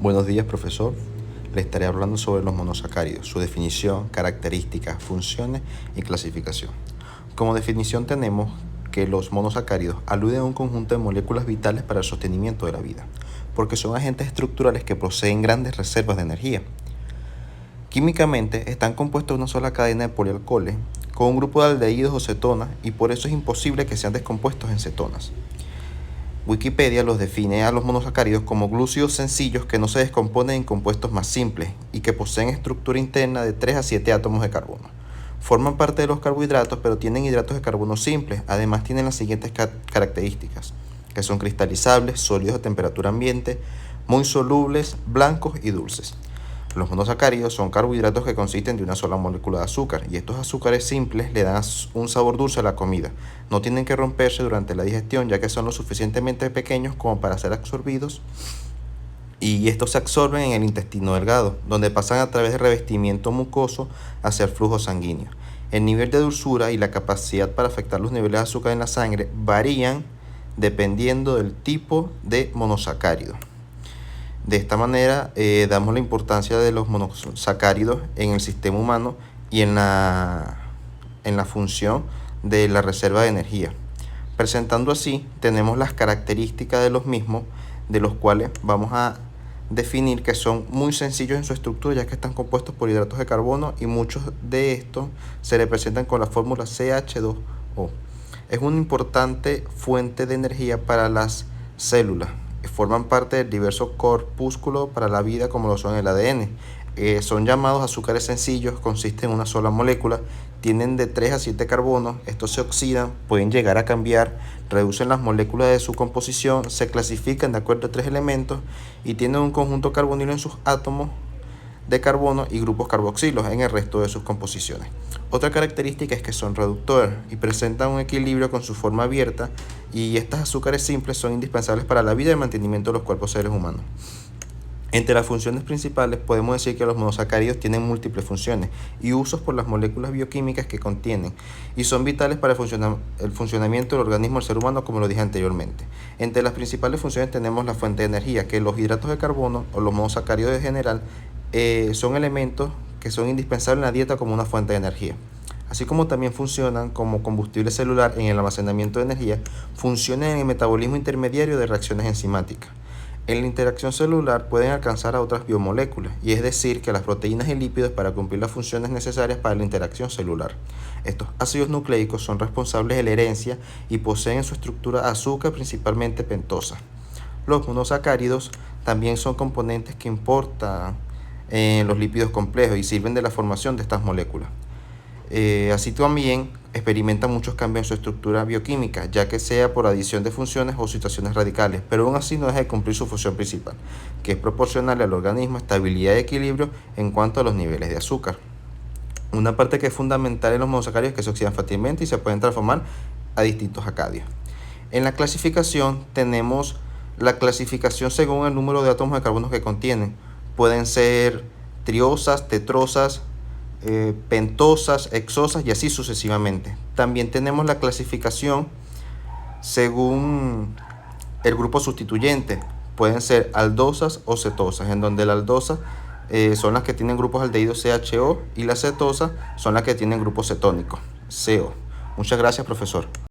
Buenos días, profesor. Le estaré hablando sobre los monosacáridos, su definición, características, funciones y clasificación. Como definición tenemos que los monosacáridos aluden a un conjunto de moléculas vitales para el sostenimiento de la vida, porque son agentes estructurales que poseen grandes reservas de energía. Químicamente están compuestos de una sola cadena de polialcoholes con un grupo de aldehídos o cetonas y por eso es imposible que sean descompuestos en cetonas. Wikipedia los define a los monosacáridos como glúcidos sencillos que no se descomponen en compuestos más simples y que poseen estructura interna de 3 a 7 átomos de carbono. Forman parte de los carbohidratos, pero tienen hidratos de carbono simples. Además tienen las siguientes características, que son cristalizables, sólidos a temperatura ambiente, muy solubles, blancos y dulces. Los monosacáridos son carbohidratos que consisten de una sola molécula de azúcar y estos azúcares simples le dan un sabor dulce a la comida. No tienen que romperse durante la digestión ya que son lo suficientemente pequeños como para ser absorbidos y estos se absorben en el intestino delgado, donde pasan a través del revestimiento mucoso hacia el flujo sanguíneo. El nivel de dulzura y la capacidad para afectar los niveles de azúcar en la sangre varían dependiendo del tipo de monosacárido. De esta manera damos la importancia de los monosacáridos en el sistema humano y en la función de la reserva de energía. Presentando así, tenemos las características de los mismos, de los cuales vamos a definir que son muy sencillos en su estructura, ya que están compuestos por hidratos de carbono y muchos de estos se representan con la fórmula CH2O. Es una importante fuente de energía para las células. Forman parte del diverso corpúsculo para la vida como lo son el ADN. Son llamados azúcares sencillos, consisten en una sola molécula, tienen de 3 a 7 carbonos, estos se oxidan, pueden llegar a cambiar, reducen las moléculas de su composición, se clasifican de acuerdo a 3 elementos y tienen un conjunto carbonilo en sus átomos de carbono y grupos carboxilos en el resto de sus composiciones. Otra característica es que son reductores y presentan un equilibrio con su forma abierta y estos azúcares simples son indispensables para la vida y el mantenimiento de los cuerpos seres humanos. Entre las funciones principales podemos decir que los monosacáridos tienen múltiples funciones y usos por las moléculas bioquímicas que contienen y son vitales para el funcionamiento del organismo del ser humano, como lo dije anteriormente. Entre las principales funciones tenemos la fuente de energía, que los hidratos de carbono o los monosacáridos en general son elementos que son indispensables en la dieta como una fuente de energía. Así como también funcionan como combustible celular en el almacenamiento de energía, funcionan en el metabolismo intermediario de reacciones enzimáticas. En la interacción celular pueden alcanzar a otras biomoléculas, y es decir, que las proteínas y lípidos para cumplir las funciones necesarias para la interacción celular. Estos ácidos nucleicos son responsables de la herencia y poseen en su estructura azúcar, principalmente pentosa. Los monosacáridos también son componentes que importan en los lípidos complejos y sirven de la formación de estas moléculas. Así también experimentan muchos cambios en su estructura bioquímica, ya que sea por adición de funciones o situaciones radicales, pero aún así no deja de cumplir su función principal, que es proporcionarle al organismo estabilidad y equilibrio en cuanto a los niveles de azúcar. Una parte que es fundamental en los monosacáridos es que se oxidan fácilmente y se pueden transformar a distintos acádidos. En la clasificación tenemos la clasificación según el número de átomos de carbono que contienen. Pueden ser triosas, tetrosas, pentosas, hexosas y así sucesivamente. También tenemos la clasificación según el grupo sustituyente. Pueden ser aldosas o cetosas, en donde las aldosas son las que tienen grupos aldehídos CHO y las cetosas son las que tienen grupos cetónicos CO. Muchas gracias, profesor.